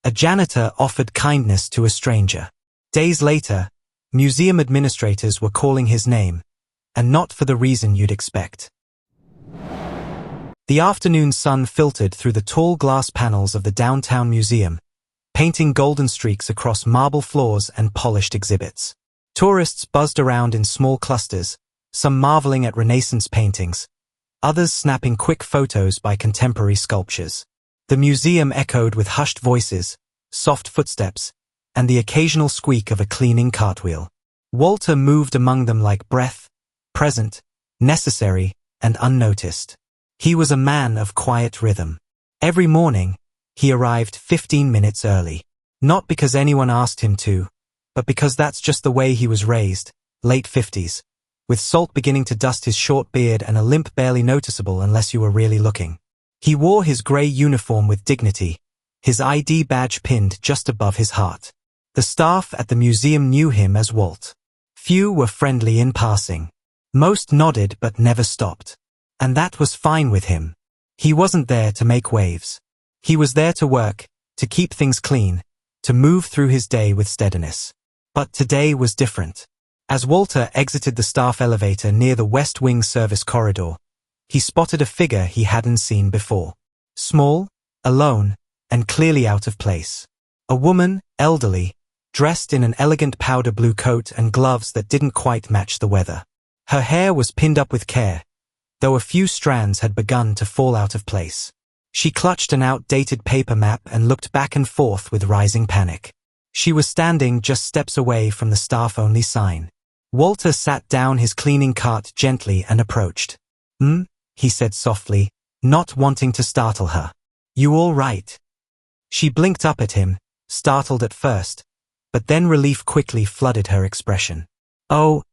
A janitor offered kindness to a stranger. Days later, museum administrators were calling his name, and not for the reason you'd expect. The afternoon sun filtered through the tall glass panels of the downtown museum, painting golden streaks across marble floors and polished exhibits. Tourists buzzed around in small clusters, some marveling at Renaissance paintings, others snapping quick photos by contemporary sculptures. The museum echoed with hushed voices, soft footsteps, and the occasional squeak of a cleaning cartwheel. Walter moved among them like breath, present, necessary, and unnoticed. He was a man of quiet rhythm. Every morning, he arrived 15 minutes early. Not because anyone asked him to, but because that's just the way he was raised, late 50s, with salt beginning to dust his short beard and a limp barely noticeable unless you were really looking. He wore his grey uniform with dignity, his ID badge pinned just above his heart. The staff at the museum knew him as Walt. Few were friendly in passing. Most nodded but never stopped. And that was fine with him. He wasn't there to make waves. He was there to work, to keep things clean, to move through his day with steadiness. But today was different. As Walter exited the staff elevator near the West Wing service corridor, he spotted a figure he hadn't seen before. Small, alone, and clearly out of place. A woman, elderly, dressed in an elegant powder blue coat and gloves that didn't quite match the weather. Her hair was pinned up with care, though a few strands had begun to fall out of place. She clutched an outdated paper map and looked back and forth with rising panic. She was standing just steps away from the staff-only sign. Walter sat down his cleaning cart gently and approached. He said softly, not wanting to startle her. You all right? She blinked up at him, startled at first, but then relief quickly flooded her expression. Oh,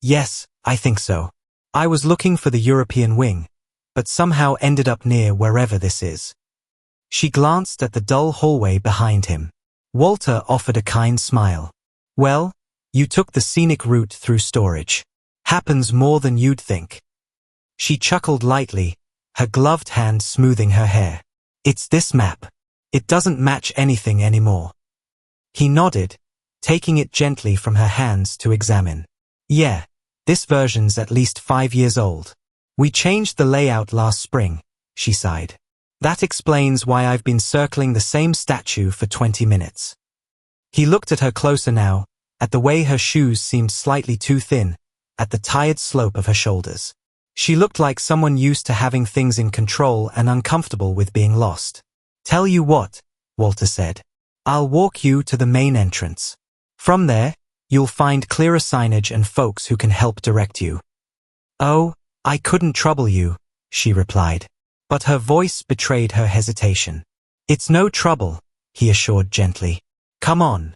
yes, I think so. I was looking for the European wing, but somehow ended up near wherever this is. She glanced at the dull hallway behind him. Walter offered a kind smile. Well, you took the scenic route through storage. Happens more than you'd think. She chuckled lightly, her gloved hand smoothing her hair. It's this map. It doesn't match anything anymore. He nodded, taking it gently from her hands to examine. Yeah, this version's at least 5 years old. We changed the layout last spring, she sighed. That explains why I've been circling the same statue for 20 minutes. He looked at her closer now, at the way her shoes seemed slightly too thin, at the tired slope of her shoulders. She looked like someone used to having things in control and uncomfortable with being lost. Tell you what, Walter said. I'll walk you to the main entrance. From there, you'll find clearer signage and folks who can help direct you. Oh, I couldn't trouble you, she replied. But her voice betrayed her hesitation. It's no trouble, he assured gently. Come on.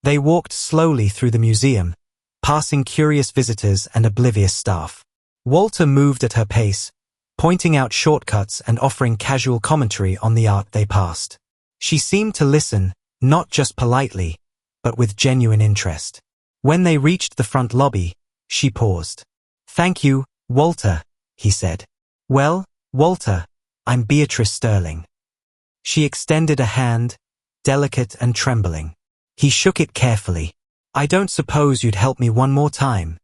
They walked slowly through the museum, passing curious visitors and oblivious staff. Walter moved at her pace, pointing out shortcuts and offering casual commentary on the art they passed. She seemed to listen, not just politely, but with genuine interest. When they reached the front lobby, she paused. Thank you, Walter, he said. Well, Walter, I'm Beatrice Sterling. She extended a hand, delicate and trembling. He shook it carefully. I don't suppose you'd help me one more time?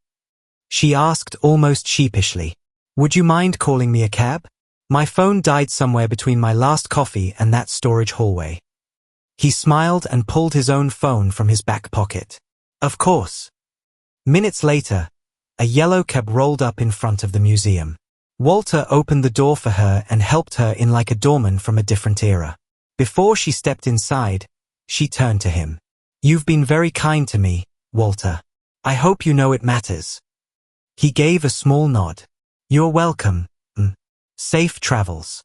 She asked almost sheepishly. Would you mind calling me a cab? My phone died somewhere between my last coffee and that storage hallway. He smiled and pulled his own phone from his back pocket. Of course. Minutes later, a yellow cab rolled up in front of the museum. Walter opened the door for her and helped her in like a doorman from a different era. Before she stepped inside, she turned to him. You've been very kind to me, Walter. I hope you know it matters. He gave a small nod. You're welcome. Safe travels.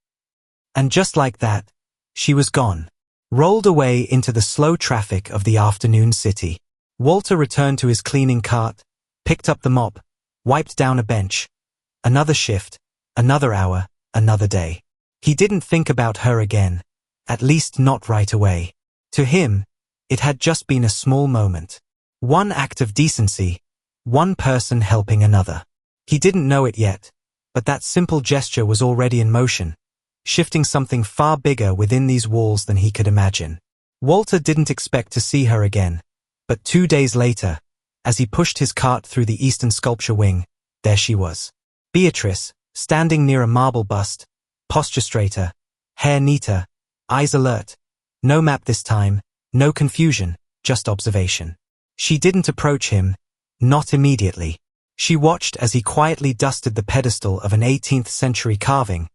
And just like that, she was gone. Rolled away into the slow traffic of the afternoon city. Walter returned to his cleaning cart, picked up the mop, wiped down a bench. Another shift, another hour, another day. He didn't think about her again, at least not right away. To him, it had just been a small moment. One act of decency, one person helping another. He didn't know it yet, but that simple gesture was already in motion, shifting something far bigger within these walls than he could imagine. Walter didn't expect to see her again, but 2 days later, as he pushed his cart through the Eastern sculpture wing, there she was. Beatrice, standing near a marble bust, posture straighter, hair neater, eyes alert. No map this time, no confusion, just observation. She didn't approach him, not immediately. She watched as he quietly dusted the pedestal of an 18th century carving,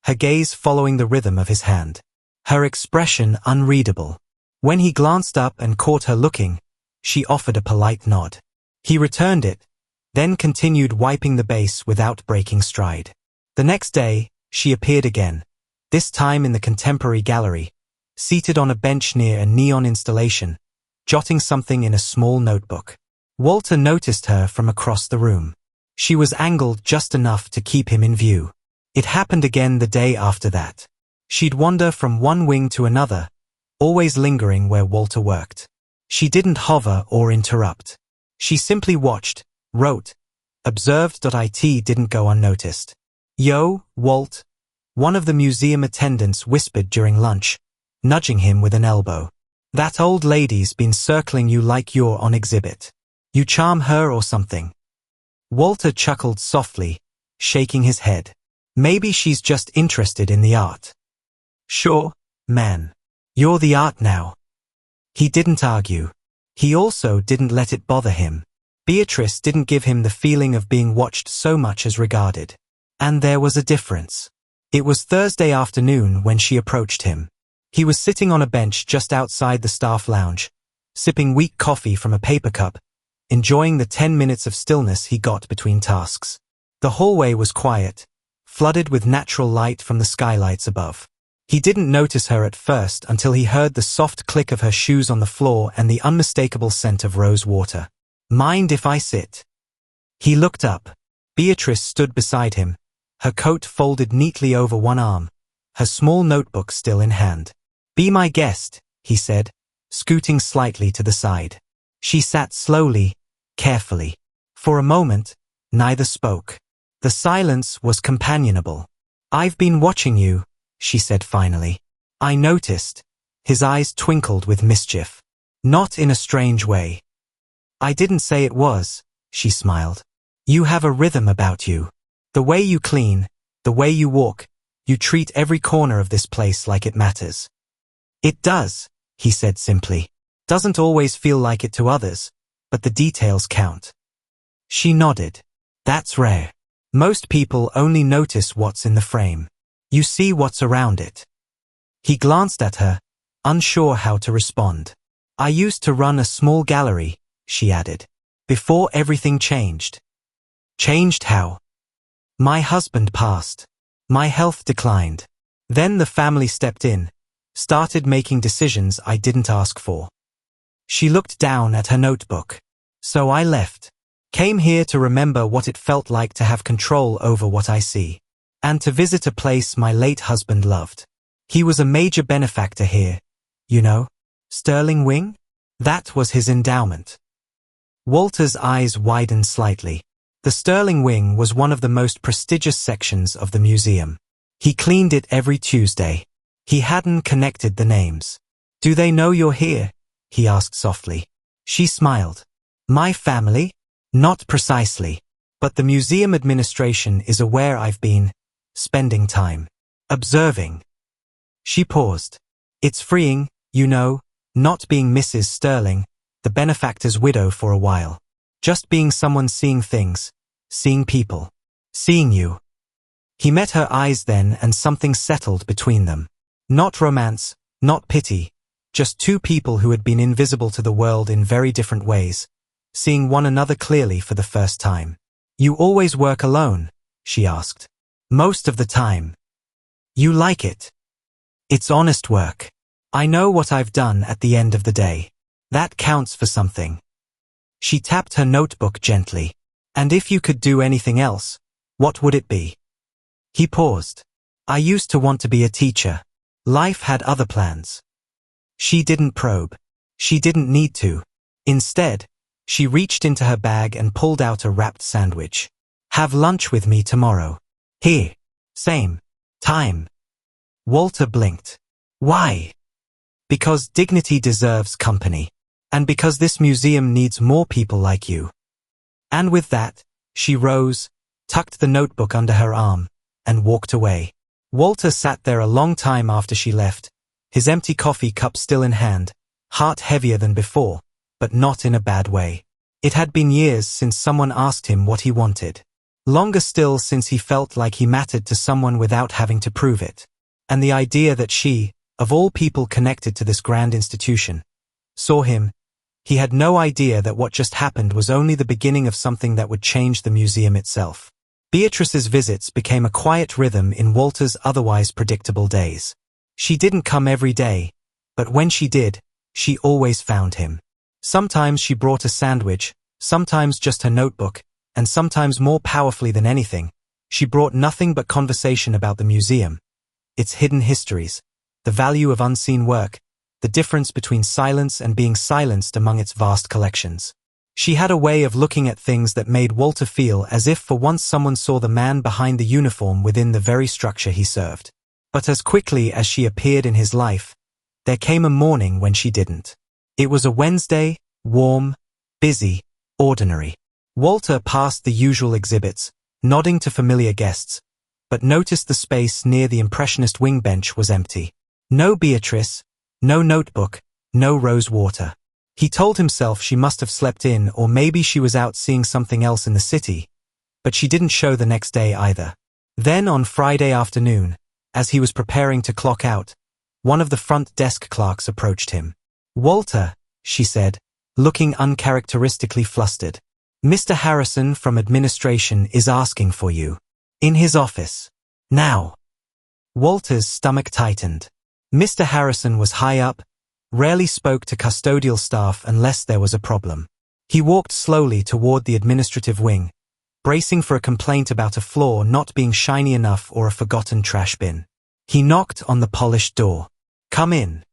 her gaze following the rhythm of his hand. Her expression unreadable. When he glanced up and caught her looking, she offered a polite nod. He returned it, then continued wiping the base without breaking stride. The next day, she appeared again, this time in the contemporary gallery, seated on a bench near a neon installation, jotting something in a small notebook. Walter noticed her from across the room. She was angled just enough to keep him in view. It happened again the day after that. She'd wander from one wing to another, always lingering where Walter worked. She didn't hover or interrupt. She simply watched, wrote, observed. It didn't go unnoticed. "Yo, Walt," one of the museum attendants whispered during lunch, nudging him with an elbow. "That old lady's been circling you like you're on exhibit. You charm her or something." Walter chuckled softly, shaking his head. "Maybe she's just interested in the art." "Sure, man. You're the art now." He didn't argue. He also didn't let it bother him. Beatrice didn't give him the feeling of being watched so much as regarded. And there was a difference. It was Thursday afternoon when she approached him. He was sitting on a bench just outside the staff lounge, sipping weak coffee from a paper cup, enjoying the 10 minutes of stillness he got between tasks. The hallway was quiet, flooded with natural light from the skylights above. He didn't notice her at first until he heard the soft click of her shoes on the floor and the unmistakable scent of rose water. "Mind if I sit?" He looked up. Beatrice stood beside him, her coat folded neatly over one arm, her small notebook still in hand. "Be my guest," he said, scooting slightly to the side. She sat slowly, carefully. For a moment, neither spoke. The silence was companionable. "I've been watching you," she said finally. "I noticed." His eyes twinkled with mischief. Not in a strange way. "I didn't say it was," she smiled. "You have a rhythm about you. The way you clean, the way you walk, you treat every corner of this place like it matters." "It does," he said simply. "Doesn't always feel like it to others, but the details count." She nodded. "That's rare. Most people only notice what's in the frame. You see what's around it." He glanced at her, unsure how to respond. "I used to run a small gallery," she added, "before everything changed." "Changed how?" "My husband passed. My health declined. Then the family stepped in, started making decisions I didn't ask for." She looked down at her notebook. "So I left. Came here to remember what it felt like to have control over what I see. And to visit a place my late husband loved. He was a major benefactor here. You know, Sterling Wing? That was his endowment." Walter's eyes widened slightly. The Sterling Wing was one of the most prestigious sections of the museum. He cleaned it every Tuesday. He hadn't connected the names. "Do they know you're here?" he asked softly. She smiled. "My family? Not precisely. But the museum administration is aware I've been spending time observing." She paused. "It's freeing, you know, not being Mrs. Sterling, the benefactor's widow for a while. Just being someone seeing things, seeing people, seeing you." He met her eyes then and something settled between them. Not romance, not pity, just two people who had been invisible to the world in very different ways, seeing one another clearly for the first time. "You always work alone?" she asked. "Most of the time." "You like it?" "It's honest work. I know what I've done at the end of the day. That counts for something." She tapped her notebook gently. "And if you could do anything else, what would it be?" He paused. "I used to want to be a teacher. Life had other plans." She didn't probe. She didn't need to. Instead, she reached into her bag and pulled out a wrapped sandwich. "Have lunch with me tomorrow. Here. Same time." Walter blinked. "Why?" Because dignity deserves company. And because this museum needs more people like you. And with that, she rose, tucked the notebook under her arm, and walked away. Walter sat there a long time after she left, his empty coffee cup still in hand, heart heavier than before, but not in a bad way. It had been years since someone asked him what he wanted. Longer still since he felt like he mattered to someone without having to prove it. And the idea that she, of all people connected to this grand institution, saw him, he had no idea that what just happened was only the beginning of something that would change the museum itself. Beatrice's visits became a quiet rhythm in Walter's otherwise predictable days. She didn't come every day, but when she did, she always found him. Sometimes she brought a sandwich, sometimes just her notebook, and sometimes more powerfully than anything, she brought nothing but conversation about the museum, its hidden histories, the value of unseen work, the difference between silence and being silenced among its vast collections. She had a way of looking at things that made Walter feel as if for once someone saw the man behind the uniform within the very structure he served. But as quickly as she appeared in his life, there came a morning when she didn't. It was a Wednesday, warm, busy, ordinary. Walter passed the usual exhibits, nodding to familiar guests, but noticed the space near the Impressionist wing bench was empty. No Beatrice, no notebook, no rose water. He told himself she must have slept in, or maybe she was out seeing something else in the city, but she didn't show the next day either. Then on Friday afternoon, as he was preparing to clock out, one of the front desk clerks approached him. "Walter," she said, looking uncharacteristically flustered. "Mr. Harrison from administration is asking for you. In his office. Now." Walter's stomach tightened. Mr. Harrison was high up, rarely spoke to custodial staff unless there was a problem. He walked slowly toward the administrative wing, bracing for a complaint about a floor not being shiny enough or a forgotten trash bin. He knocked on the polished door. "Come in."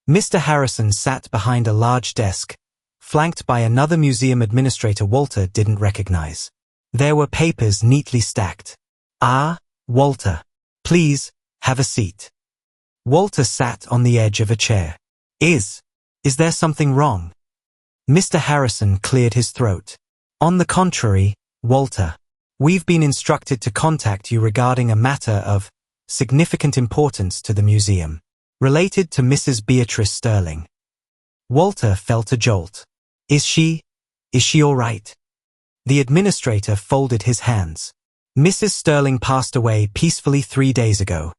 Mr. Harrison sat behind a large desk, flanked by another museum administrator Walter didn't recognize. There were papers neatly stacked. "Ah, Walter. Please, have a seat." Walter sat on the edge of a chair. Is there something wrong?" Mr. Harrison cleared his throat. "On the contrary, Walter. We've been instructed to contact you regarding a matter of significant importance to the museum, related to Mrs. Beatrice Sterling." Walter felt a jolt. Is she all right?" The administrator folded his hands. "Mrs. Sterling passed away peacefully 3 days ago."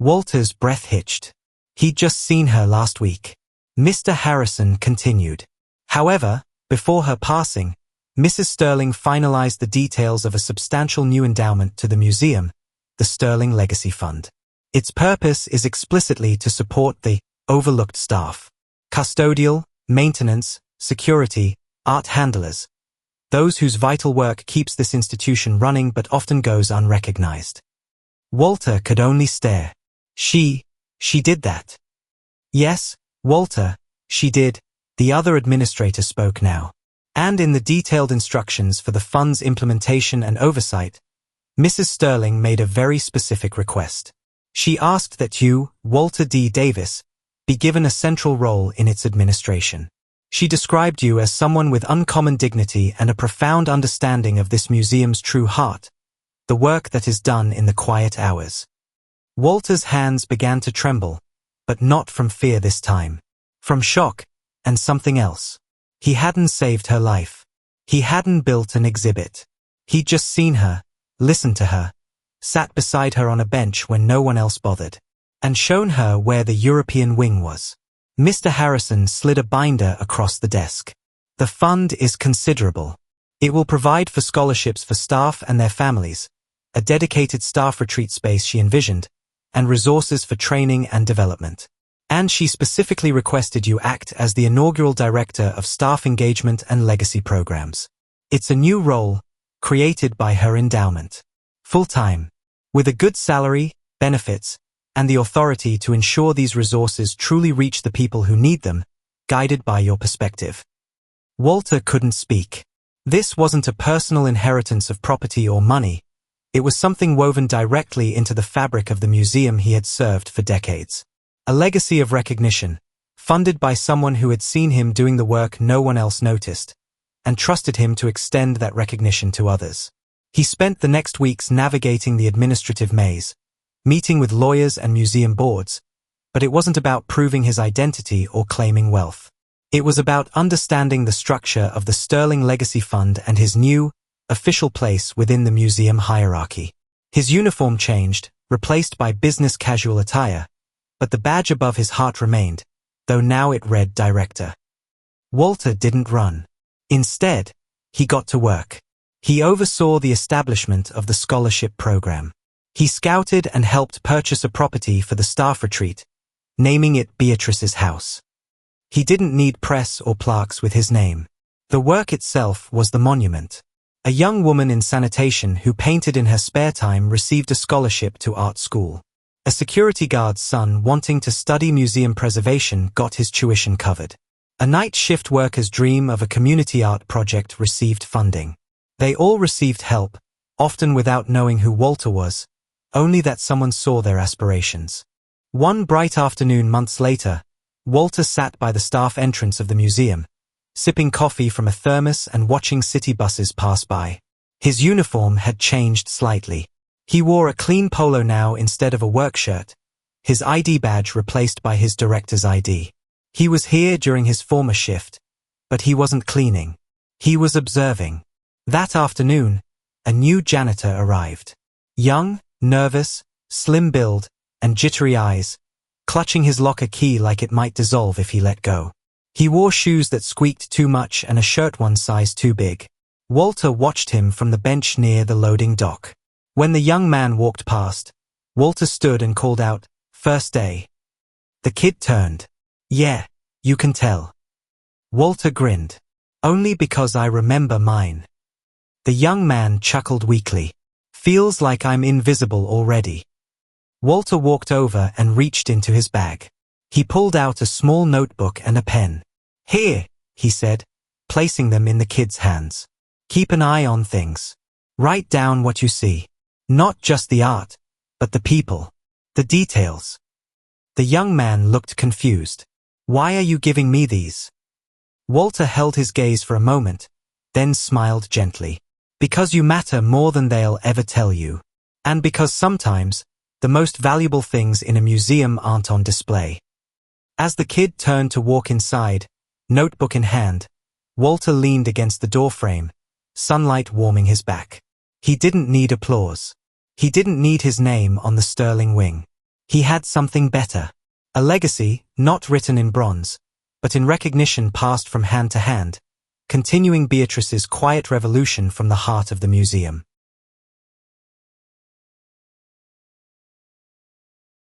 Walter's breath hitched. He'd just seen her last week. Mr. Harrison continued. "However, before her passing, Mrs. Sterling finalized the details of a substantial new endowment to the museum, the Sterling Legacy Fund. Its purpose is explicitly to support the overlooked staff. Custodial, maintenance, security, art handlers. Those whose vital work keeps this institution running but often goes unrecognized." Walter could only stare. She did that." "Yes, Walter, she did," the other administrator spoke now. "And in the detailed instructions for the fund's implementation and oversight, Mrs. Sterling made a very specific request. She asked that you, Walter D. Davis, be given a central role in its administration. She described you as someone with uncommon dignity and a profound understanding of this museum's true heart, the work that is done in the quiet hours." Walter's hands began to tremble, but not from fear this time. From shock, and something else. He hadn't saved her life. He hadn't built an exhibit. He'd just seen her, listened to her, sat beside her on a bench when no one else bothered, and shown her where the European wing was. Mr. Harrison slid a binder across the desk. "The fund is considerable. It will provide for scholarships for staff and their families, a dedicated staff retreat space she envisioned, and resources for training and development. And she specifically requested you act as the inaugural director of staff engagement and legacy programs. It's a new role, created by her endowment. Full-time, with a good salary, benefits, and the authority to ensure these resources truly reach the people who need them, guided by your perspective." Walter couldn't speak. This wasn't a personal inheritance of property or money. It was something woven directly into the fabric of the museum he had served for decades. A legacy of recognition, funded by someone who had seen him doing the work no one else noticed, and trusted him to extend that recognition to others. He spent the next weeks navigating the administrative maze, meeting with lawyers and museum boards, but it wasn't about proving his identity or claiming wealth. It was about understanding the structure of the Sterling Legacy Fund and his new, official place within the museum hierarchy. His uniform changed, replaced by business casual attire, but the badge above his heart remained, though now it read Director. Walter didn't run. Instead, he got to work. He oversaw the establishment of the scholarship program. He scouted and helped purchase a property for the staff retreat, naming it Beatrice's house. He didn't need press or plaques with his name. The work itself was the monument. A young woman in sanitation who painted in her spare time received a scholarship to art school. A security guard's son wanting to study museum preservation got his tuition covered. A night shift worker's dream of a community art project received funding. They all received help, often without knowing who Walter was, only that someone saw their aspirations. One bright afternoon months later, Walter sat by the staff entrance of the museum, sipping coffee from a thermos and watching city buses pass by. His uniform had changed slightly. He wore a clean polo now instead of a work shirt, his ID badge replaced by his director's ID. He was here during his former shift, but he wasn't cleaning. He was observing. That afternoon, a new janitor arrived. Young, nervous, slim build, and jittery eyes, clutching his locker key like it might dissolve if he let go. He wore shoes that squeaked too much and a shirt one size too big. Walter watched him from the bench near the loading dock. When the young man walked past, Walter stood and called out, "First day." The kid turned. "Yeah, you can tell." Walter grinned. "Only because I remember mine." The young man chuckled weakly. "Feels like I'm invisible already." Walter walked over and reached into his bag. He pulled out a small notebook and a pen. "Here," he said, placing them in the kid's hands. "Keep an eye on things. Write down what you see. Not just the art, but the people. The details." The young man looked confused. "Why are you giving me these?" Walter held his gaze for a moment, then smiled gently. "Because you matter more than they'll ever tell you. And because sometimes, the most valuable things in a museum aren't on display." As the kid turned to walk inside, notebook in hand, Walter leaned against the doorframe, sunlight warming his back. He didn't need applause. He didn't need his name on the Sterling wing. He had something better. A legacy, not written in bronze, but in recognition passed from hand to hand, continuing Beatrice's quiet revolution from the heart of the museum.